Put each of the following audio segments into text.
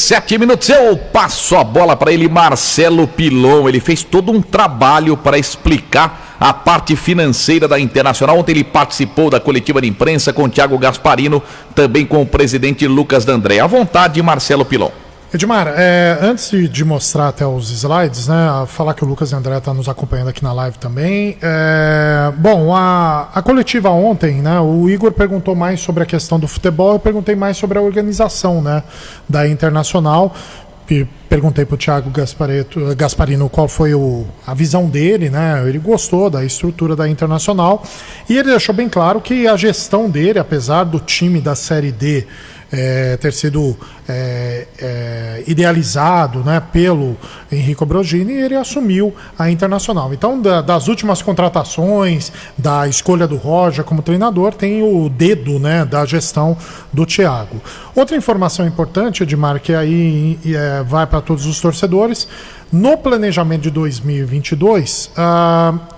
7 minutos, eu passo a bola para ele, Marcelo Pilon. Ele fez todo um trabalho para explicar a parte financeira da Internacional. Ontem ele participou da coletiva de imprensa com o Thiago Gasparino, também com o presidente Lucas D'André. À vontade, Marcelo Pilon. Edmar, antes de mostrar até os slides, né, falar que o Lucas D'André está nos acompanhando aqui na live também. Bom, a coletiva ontem, né, o Igor perguntou mais sobre a questão do futebol, eu perguntei mais sobre a organização, né, da Internacional. Perguntei para o Thiago Gasparino qual foi a visão dele, né? Ele gostou da estrutura da Internacional e ele deixou bem claro que a gestão dele, apesar do time da Série D ter sido idealizado, né, pelo Enrico Brogini, ele assumiu a Internacional. Então, das últimas contratações, da escolha do Roger como treinador, tem o dedo, né, da gestão do Thiago. Outra informação importante, Edmar, que aí vai para todos os torcedores: no planejamento de 2022,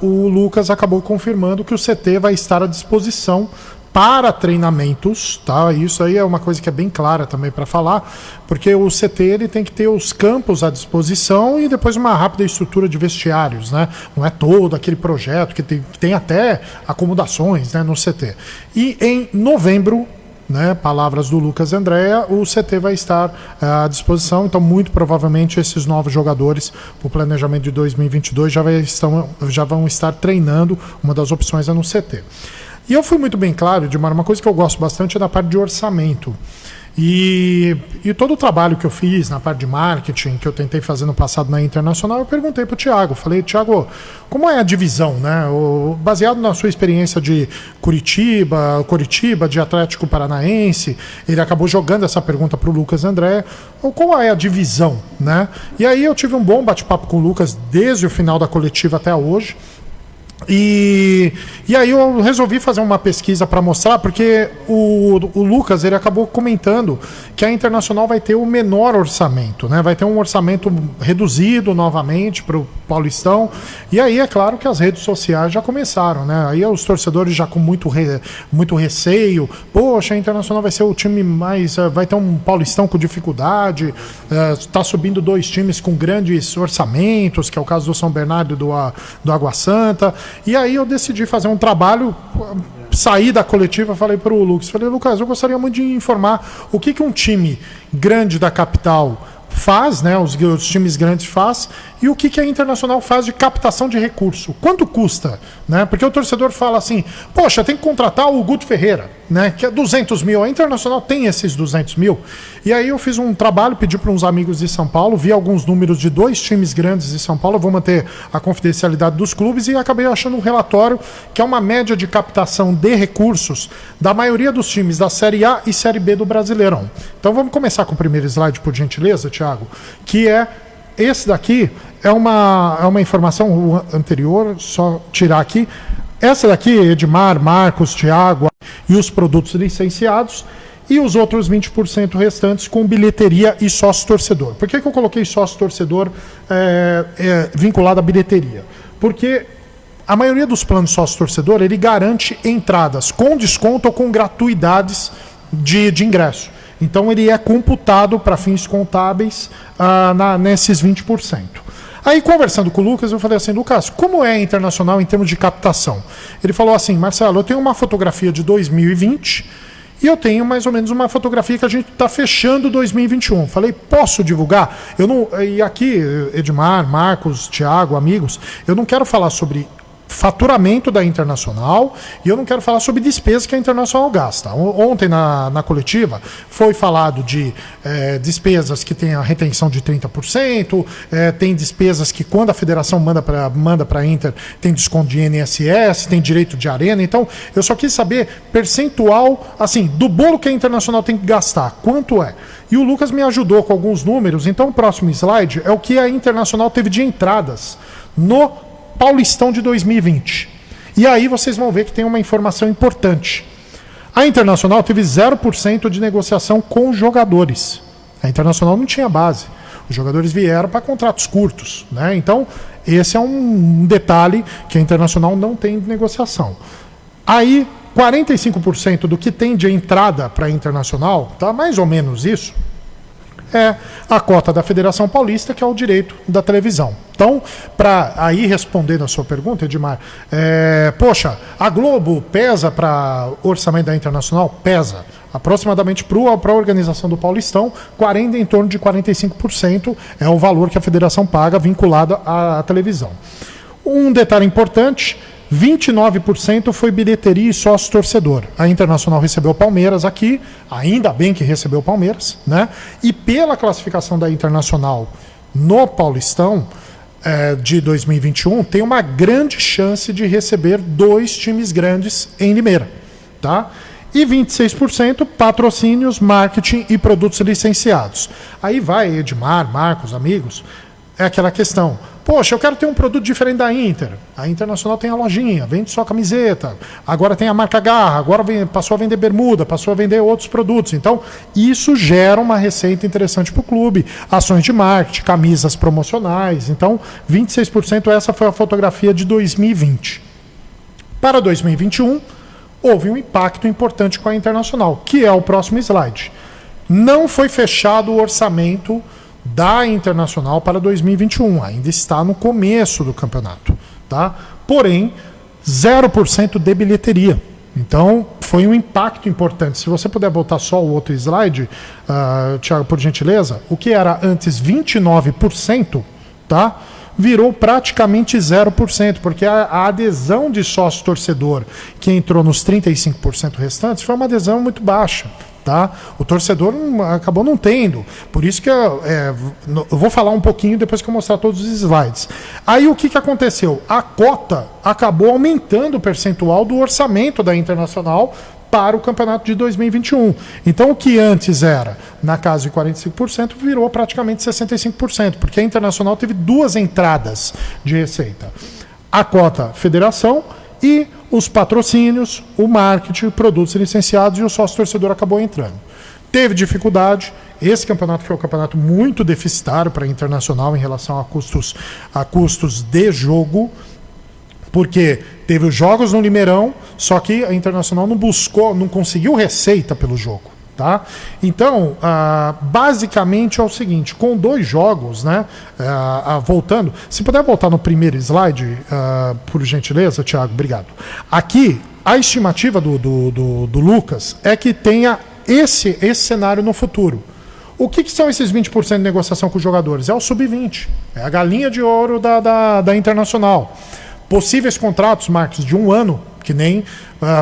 o Lucas acabou confirmando que o CT vai estar à disposição para treinamentos, tá? Isso aí é uma coisa que é bem clara também para falar, porque o CT ele tem que ter os campos à disposição e depois uma rápida estrutura de vestiários, né? Não é todo aquele projeto que tem até acomodações, né, no CT. E em novembro, né, palavras do Lucas D'André, o CT vai estar à disposição, então muito provavelmente esses novos jogadores, o planejamento de 2022 já vão estar treinando. Uma das opções é no CT. E eu fui muito bem claro, Edmar, uma coisa que eu gosto bastante é da parte de orçamento. E todo o trabalho que eu fiz na parte de marketing, que eu tentei fazer no passado na Internacional, eu perguntei para o Thiago. Falei, Thiago, como é a divisão, né? Baseado na sua experiência de Curitiba, de Atlético Paranaense, ele acabou jogando essa pergunta para o Lucas D'André. Qual é a divisão, né? E aí eu tive um bom bate-papo com o Lucas desde o final da coletiva até hoje. E aí eu resolvi fazer uma pesquisa para mostrar, porque o Lucas ele acabou comentando que a Internacional vai ter o menor orçamento, né? Vai ter um orçamento reduzido novamente para o Paulistão. E aí é claro que as redes sociais já começaram, né? Aí os torcedores já com muito receio. Poxa, a Internacional vai ser o time mais... vai ter um Paulistão com dificuldade. Está subindo 2 times com grandes orçamentos, que é o caso do São Bernardo e do Água Santa. E aí eu decidi fazer um trabalho, saí da coletiva, falei para o Lucas, Lucas, eu gostaria muito de informar o que um time grande da capital faz, né, os times grandes faz, e o que a Internacional faz de captação de recurso. Quanto custa? Né? Porque o torcedor fala assim, poxa, tem que contratar o Guto Ferreira, né, que é 200 mil. A Internacional tem esses 200 mil. E aí eu fiz um trabalho, pedi para uns amigos de São Paulo, vi alguns números de 2 times grandes de São Paulo, eu vou manter a confidencialidade dos clubes, e acabei achando um relatório que é uma média de captação de recursos da maioria dos times da Série A e Série B do Brasileirão. Então vamos começar com o primeiro slide, por gentileza, Thiago, que é esse daqui. É uma informação anterior, só tirar aqui. Essa daqui, Edmar, Marcos, Thiago e os produtos licenciados, e os outros 20% restantes com bilheteria e sócio-torcedor. Por que eu coloquei sócio-torcedor vinculado à bilheteria? Porque a maioria dos planos sócio-torcedor, ele garante entradas com desconto ou com gratuidades de ingresso. Então ele é computado para fins contábeis nesses 20%. Aí, conversando com o Lucas, eu falei assim, Lucas, como é a Internacional em termos de captação? Ele falou assim, Marcelo, eu tenho uma fotografia de 2020 e eu tenho mais ou menos uma fotografia que a gente está fechando 2021. Falei, posso divulgar? E aqui, Edmar, Marcos, Thiago, amigos, eu não quero falar sobre faturamento da Internacional e eu não quero falar sobre despesas que a Internacional gasta. Ontem na coletiva foi falado de despesas que tem a retenção de 30%, tem despesas que quando a federação manda para a Inter tem desconto de INSS, tem direito de arena. Então eu só quis saber percentual assim, do bolo que a Internacional tem que gastar, quanto é. E o Lucas me ajudou com alguns números. Então o próximo slide é o que a Internacional teve de entradas no Paulistão de 2020. E aí vocês vão ver que tem uma informação importante. A Internacional teve 0% de negociação com jogadores. A Internacional não tinha base. Os jogadores vieram para contratos curtos, né? Então, esse é um detalhe que a Internacional não tem de negociação. Aí, 45% do que tem de entrada para a Internacional, tá mais ou menos isso, é a cota da Federação Paulista, que é o direito da televisão. Então, para aí responder a sua pergunta, Edmar, poxa, a Globo pesa para o orçamento da Internacional? Pesa. Aproximadamente para a organização do Paulistão, em torno de 45% é o valor que a federação paga vinculado à televisão. Um detalhe importante, 29% foi bilheteria e sócio-torcedor. A Internacional recebeu o Palmeiras aqui, ainda bem que recebeu o Palmeiras, né? E pela classificação da Internacional no Paulistão de 2021, tem uma grande chance de receber 2 times grandes em Limeira, tá? E 26% patrocínios, marketing e produtos licenciados. Aí vai Edmar, Marcos, amigos, é aquela questão. Poxa, eu quero ter um produto diferente da Inter. A Internacional tem a lojinha, vende só camiseta. Agora tem a marca Garra, agora passou a vender bermuda, passou a vender outros produtos. Então, isso gera uma receita interessante para o clube. Ações de marketing, camisas promocionais. Então, 26%, essa foi a fotografia de 2020. Para 2021, houve um impacto importante com a Internacional, que é o próximo slide. Não foi fechado o orçamento da Internacional para 2021, ainda está no começo do campeonato, tá? Porém, 0% de bilheteria. Então, foi um impacto importante. Se você puder botar só o outro slide, Thiago, por gentileza, o que era antes 29%, tá? Virou praticamente 0%, porque a adesão de sócio-torcedor, que entrou nos 35% restantes, foi uma adesão muito baixa. Tá? O torcedor acabou não tendo. Por isso que eu vou falar um pouquinho depois que eu mostrar todos os slides. Aí o que aconteceu? A cota acabou aumentando o percentual do orçamento da Internacional para o campeonato de 2021. Então o que antes era na casa de 45% virou praticamente 65%, porque a Internacional teve 2 entradas de receita. A cota federação e os patrocínios, o marketing, produtos licenciados, e o sócio-torcedor acabou entrando. Teve dificuldade. Esse campeonato foi um campeonato muito deficitário para a Internacional em relação a custos de jogo, porque teve os jogos no Limeirão, só que a Internacional não conseguiu receita pelo jogo. Tá? Então, basicamente é o seguinte, com 2 jogos, né, voltando, se puder voltar no primeiro slide, por gentileza, Thiago, obrigado. Aqui, a estimativa do Lucas é que tenha esse cenário no futuro. O que são esses 20% de negociação com os jogadores? É o sub-20, é a galinha de ouro da Internacional. Possíveis contratos, Marcos, de 1 ano, que nem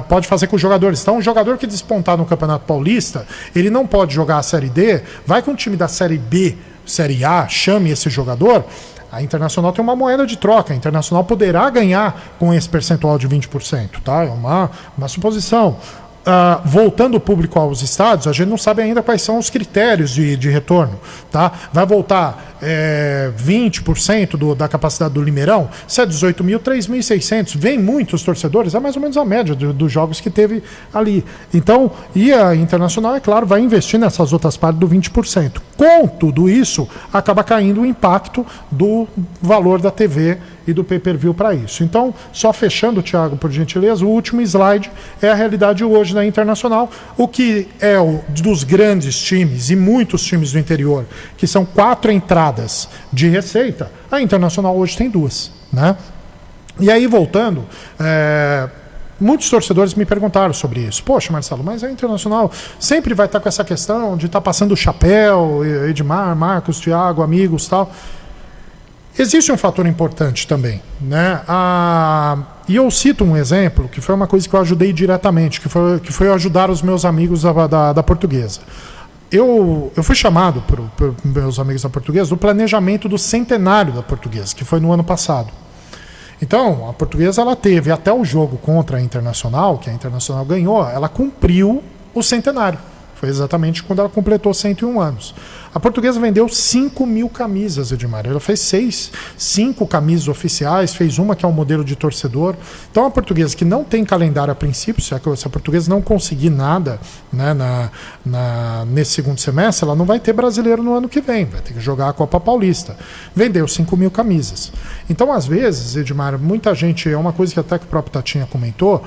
pode fazer com os jogadores. Então, um jogador que despontar no Campeonato Paulista, ele não pode jogar a Série D, vai com o time da Série B, Série A, chame esse jogador, a Internacional tem uma moeda de troca. A Internacional poderá ganhar com esse percentual de 20%. Tá? É uma suposição. Voltando o público aos estádios, a gente não sabe ainda quais são os critérios de retorno. Tá? Vai voltar 20% da capacidade do Limeirão? Se é 18 mil, 3.600. Vem muitos torcedores, é mais ou menos a média dos jogos que teve ali. Então, e a Internacional, é claro, vai investir nessas outras partes do 20%. Com tudo isso, acaba caindo o impacto do valor da TV e do pay-per-view para isso. Então, só fechando, Thiago, por gentileza, o último slide é a realidade hoje da Internacional, o que é dos grandes times e muitos times do interior, que são 4 entradas de receita, a Internacional hoje tem 2, né? E aí, voltando, muitos torcedores me perguntaram sobre isso. Poxa, Marcelo, mas a Internacional sempre vai estar com essa questão de estar passando o chapéu, Edmar, Marcos, Thiago, amigos, tal. Existe um fator importante também, né? E eu cito um exemplo, que foi uma coisa que eu ajudei diretamente, que foi ajudar os meus amigos da Portuguesa. Eu fui chamado por meus amigos da Portuguesa do planejamento do centenário da Portuguesa, que foi no ano passado. Então, a Portuguesa, ela teve até o jogo contra a Internacional, que a Internacional ganhou, ela cumpriu o centenário. Foi exatamente quando ela completou 101 anos. A Portuguesa vendeu 5.000 camisas, Edmar. Ela fez 5 camisas oficiais, fez uma que é um modelo de torcedor. Então, a Portuguesa, que não tem calendário a princípio, se a Portuguesa não conseguir nada, né, nesse segundo semestre, ela não vai ter brasileiro no ano que vem, vai ter que jogar a Copa Paulista. Vendeu 5.000 camisas. Então, às vezes, Edmar, muita gente, é uma coisa que até que o próprio Tatinha comentou,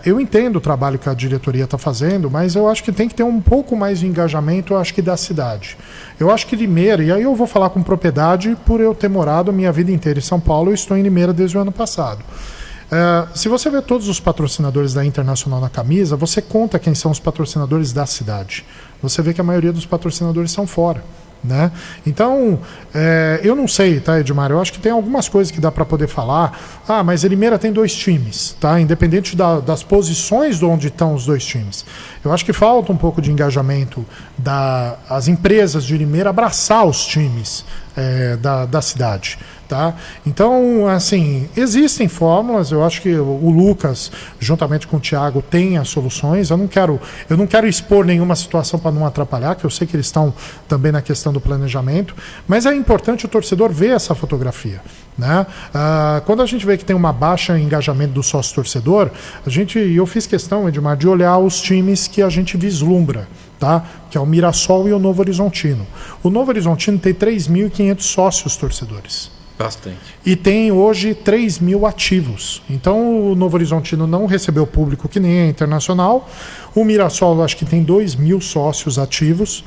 Eu entendo o trabalho que a diretoria está fazendo, mas eu acho que tem que ter um pouco mais de engajamento, eu acho que da cidade. Eu acho que Limeira, e aí eu vou falar com propriedade por eu ter morado a minha vida inteira em São Paulo, eu estou em Limeira desde o ano passado. Se você vê todos os patrocinadores da Internacional na camisa, você conta quem são os patrocinadores da cidade. Você vê que a maioria dos patrocinadores são fora. Né? Então, eu não sei, tá, Edmar? Eu acho que tem algumas coisas que dá para poder falar. Mas Limeira tem 2 times, tá? Independente das posições de onde estão os 2 times. Eu acho que falta um pouco de engajamento das empresas de Limeira abraçar os times da cidade. Tá? Então, assim, existem fórmulas. Eu acho que o Lucas, juntamente com o Thiago, tem as soluções. Eu não quero expor nenhuma situação para não atrapalhar, que eu sei que eles estão também na questão do planejamento, mas é importante o torcedor ver essa fotografia. Né? Quando a gente vê que tem uma baixa engajamento do sócio-torcedor, eu fiz questão, Edmar, de olhar os times que a gente vislumbra. Tá? Que é o Mirassol e o Novo Horizontino. O Novo Horizontino tem 3.500 sócios torcedores. Bastante. E tem hoje 3.000 ativos. Então o Novo Horizontino não recebeu público que nem a Internacional. O Mirassol acho que tem 2.000 sócios ativos.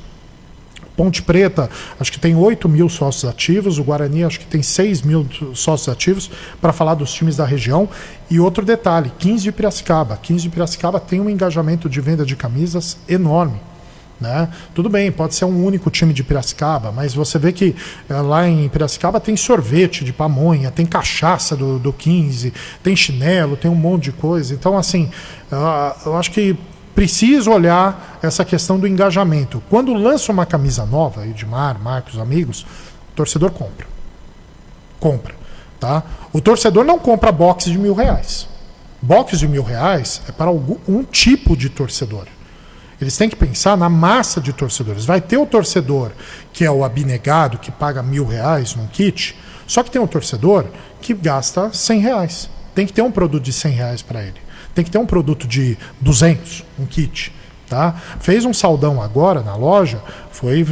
Ponte Preta acho que tem 8.000 sócios ativos. O Guarani acho que tem 6.000 sócios ativos, para falar dos times da região. E outro detalhe, 15 de Piracicaba. 15 de Piracicaba tem um engajamento de venda de camisas enorme. Né? Tudo bem, pode ser um único time de Piracicaba, mas você vê que lá em Piracicaba tem sorvete de pamonha, tem cachaça do 15, tem chinelo, tem um monte de coisa. Então, assim, eu acho que preciso olhar essa questão do engajamento. Quando lança uma camisa nova, Edmar, Marcos, amigos, o torcedor compra. Tá? O torcedor não compra box de R$1.000. Box de R$1.000 é para um tipo de torcedor. Eles têm que pensar na massa de torcedores. Vai ter o torcedor que é o abnegado, que paga R$1.000 num kit, só que tem um torcedor que gasta R$100. Tem que ter um produto de R$100 para ele. Tem que ter um produto de 200, um kit. Tá? Fez um saldão agora na loja, foi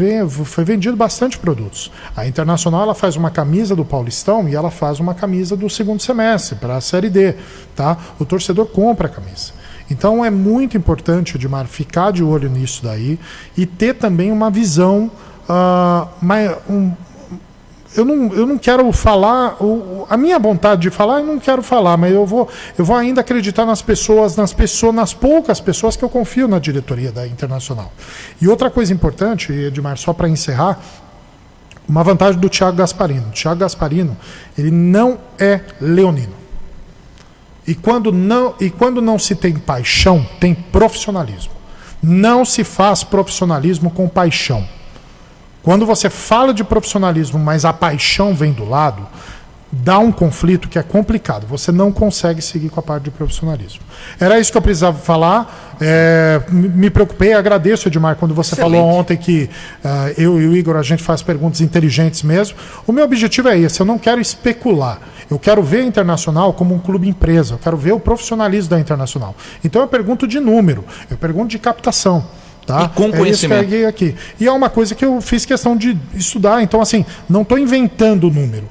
vendido bastante produtos. A Internacional ela faz uma camisa do Paulistão e ela faz uma camisa do segundo semestre, para a Série D. Tá? O torcedor compra a camisa. Então é muito importante, Edmar, ficar de olho nisso daí e ter também uma visão. Eu não quero falar, a minha vontade de falar, eu não quero falar, mas eu vou ainda acreditar nas poucas pessoas que eu confio na diretoria da Internacional. E outra coisa importante, Edmar, só para encerrar, uma vantagem do Thiago Gasparino. O Thiago Gasparino, ele não é leonino. E quando não se tem paixão, tem profissionalismo. Não se faz profissionalismo com paixão. Quando você fala de profissionalismo, mas a paixão vem do lado, dá um conflito que é complicado. Você não consegue seguir com a parte de profissionalismo. Era isso que eu precisava falar. Me preocupei, agradeço, Edmar, quando você falou ontem que eu e o Igor, a gente faz perguntas inteligentes mesmo. O meu objetivo é esse, eu não quero especular. Eu quero ver a Internacional como um clube empresa, eu quero ver o profissionalismo da Internacional. Então eu pergunto de número, eu pergunto de captação. Tá? E com conhecimento. Isso que aqui. E é uma coisa que eu fiz questão de estudar, então assim, não estou inventando o número.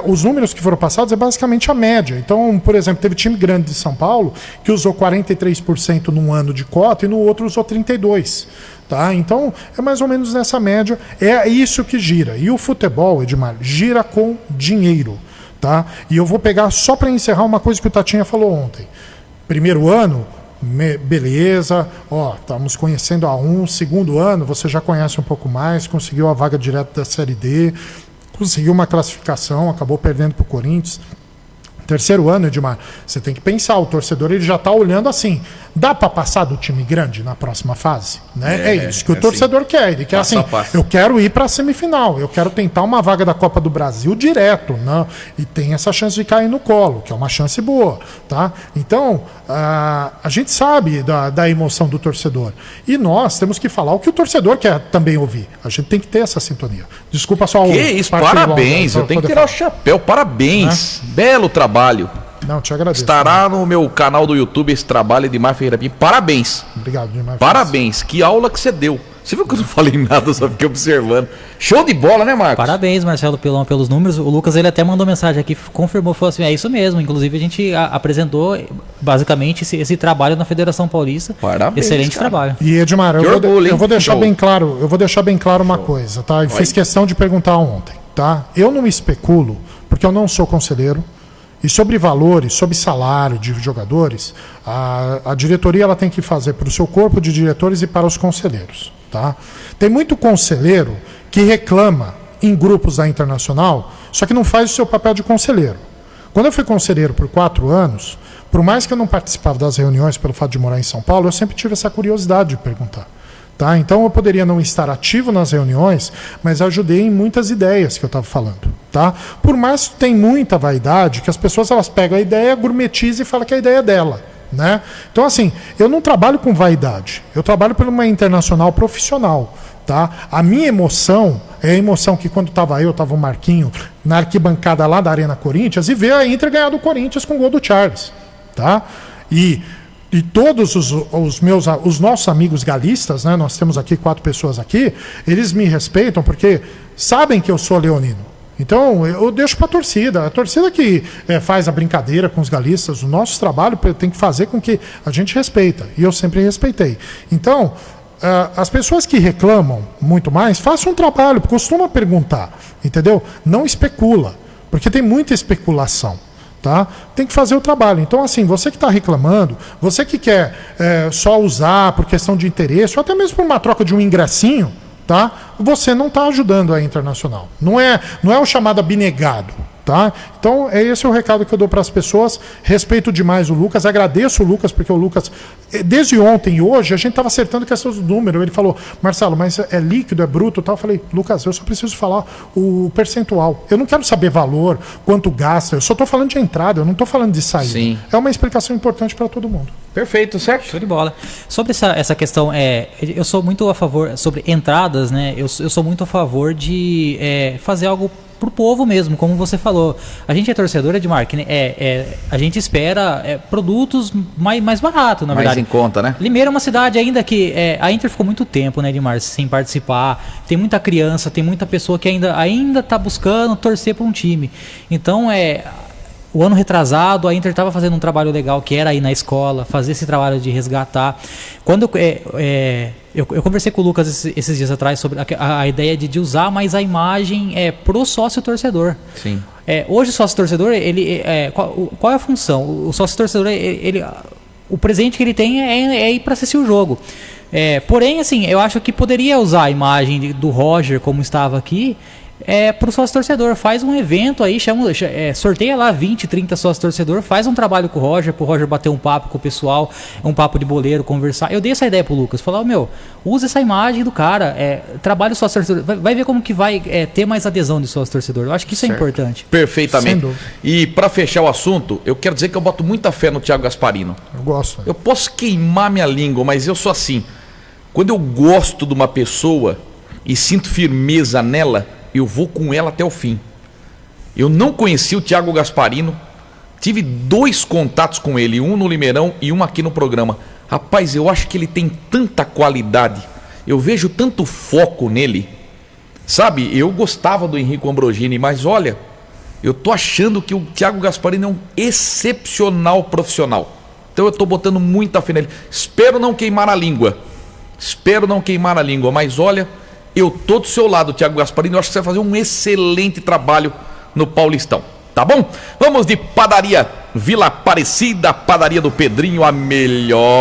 Os números que foram passados é basicamente a média. Então, por exemplo, teve time grande de São Paulo que usou 43% num ano de cota e no outro usou 32%. Tá? Então, é mais ou menos nessa média. É isso que gira. E o futebol, Edmar, gira com dinheiro. Tá? E eu vou pegar, só para encerrar, uma coisa que o Tatinha falou ontem. Primeiro ano, beleza, estamos conhecendo a segundo ano, você já conhece um pouco mais, conseguiu a vaga direto da Série D, conseguiu uma classificação, acabou perdendo para o Corinthians. Terceiro ano, Edmar, você tem que pensar, o torcedor ele já está olhando assim, dá para passar do time grande na próxima fase? Né? É isso que o torcedor quer, ele quer assim, eu quero ir para a semifinal, eu quero tentar uma vaga da Copa do Brasil direto, né? E tem essa chance de cair no colo, que é uma chance boa. Tá? Então, a gente sabe da emoção do torcedor, e nós temos que falar o que o torcedor quer também ouvir, a gente tem que ter essa sintonia. Desculpa só que isso, parabéns, eu tenho que tirar o chapéu, parabéns, belo trabalho. Não, te agradeço. Estará no meu canal do YouTube esse trabalho de Edmar Ferreira Pinto. Parabéns. Obrigado, Edmar. Parabéns. Que aula que você deu. Você viu que eu não falei nada, só fiquei observando. Show de bola, né, Marcos? Parabéns, Marcelo Pilon, pelos números. O Lucas, ele até mandou mensagem aqui, confirmou, falou assim, é isso mesmo. Inclusive, a gente apresentou, basicamente, esse trabalho na Federação Paulista. Parabéns, excelente cara. trabalho. E, Edmar, eu vou deixar bem claro uma coisa, tá? Eu fiz questão de perguntar ontem, tá? Eu não especulo, porque eu não sou conselheiro. E sobre valores, sobre salário de jogadores, a diretoria ela tem que fazer para o seu corpo de diretores e para os conselheiros. Tá? Tem muito conselheiro que reclama em grupos da Internacional, só que não faz o seu papel de conselheiro. Quando eu fui conselheiro por 4 anos, por mais que eu não participava das reuniões pelo fato de morar em São Paulo, eu sempre tive essa curiosidade de perguntar. Tá? Então eu poderia não estar ativo nas reuniões, mas ajudei em muitas ideias que eu estava falando. Tá? Por mais que tem muita vaidade, que as pessoas elas pegam a ideia, gourmetizam e falam que a ideia é dela. Né? Então, assim, eu não trabalho com vaidade, eu trabalho por uma internacional profissional. Tá? A minha emoção é a emoção que quando estava o Marquinho na arquibancada lá da Arena Corinthians e ver a Inter ganhar do Corinthians com o gol do Charles. Tá? E todos os nossos amigos galistas, né, nós temos aqui 4 pessoas aqui, eles me respeitam porque sabem que eu sou leonino. Então, eu deixo para a torcida que faz a brincadeira com os galistas, o nosso trabalho tem que fazer com que a gente respeita, e eu sempre respeitei. Então, as pessoas que reclamam muito mais, façam um trabalho, costuma perguntar, entendeu? Não especula, porque tem muita especulação. Tá? Tem que fazer o trabalho. Então, assim, você que está reclamando, você que quer só usar por questão de interesse, ou até mesmo por uma troca de um ingressinho, tá? Você não está ajudando a Internacional. Não é o chamado abnegado. Tá? Então, esse é o recado que eu dou para as pessoas. Respeito demais o Lucas, agradeço o Lucas, porque o Lucas, desde ontem e hoje, a gente estava acertando questões do número. Ele falou, Marcelo, mas é líquido, é bruto e tal. Eu falei, Lucas, eu só preciso falar o percentual. Eu não quero saber valor, quanto gasta, eu só estou falando de entrada, eu não estou falando de saída. Sim. É uma explicação importante para todo mundo. Perfeito, certo? Show de bola. Sobre essa questão, eu sou muito a favor, sobre entradas, né? Eu sou muito a favor de fazer algo pro povo mesmo, como você falou. A gente é torcedor, Edmar, a gente espera produtos mais baratos, na verdade. Mais em conta, né? Limeira é uma cidade ainda que a Inter ficou muito tempo, né, Edmar, sem participar. Tem muita criança, tem muita pessoa que ainda tá buscando torcer para um time. Então, o ano retrasado, a Inter estava fazendo um trabalho legal, que era ir na escola, fazer esse trabalho de resgatar. Quando eu conversei com o Lucas esses dias atrás sobre a ideia de usar mais a imagem pro sócio-torcedor. Sim. Hoje o sócio-torcedor, qual é a função? O sócio-torcedor, o presente que ele tem é ir para assistir o jogo. Porém, assim, eu acho que poderia usar a imagem do Roger, como estava aqui, para o sócio-torcedor. Faz um evento aí, sorteia lá 20, 30 sócio-torcedor, faz um trabalho com o Roger, pro Roger bater um papo com o pessoal, um papo de boleiro, conversar. Eu dei essa ideia pro Lucas, falar, usa essa imagem do cara, trabalha o sócio-torcedor, vai ver como que vai ter mais adesão de sócio-torcedor. Eu acho que isso é importante. Perfeitamente. E para fechar o assunto, eu quero dizer que eu boto muita fé no Thiago Gasparino. Eu gosto. Eu posso queimar minha língua, mas eu sou assim. Quando eu gosto de uma pessoa e sinto firmeza nela, eu vou com ela até o fim. Eu não conheci o Thiago Gasparino, tive 2 contatos com ele, um no Limeirão e um aqui no programa. Rapaz, eu acho que ele tem tanta qualidade, eu vejo tanto foco nele. Sabe, eu gostava do Henrique Ambrogini, mas olha, eu tô achando que o Thiago Gasparino é um excepcional profissional. Então eu tô botando muita fé nele. Espero não queimar a língua, mas olha, eu tô do seu lado, Thiago Gasparino. Eu acho que você vai fazer um excelente trabalho no Paulistão. Tá bom? Vamos de Padaria Vila Aparecida, Padaria do Pedrinho, a melhor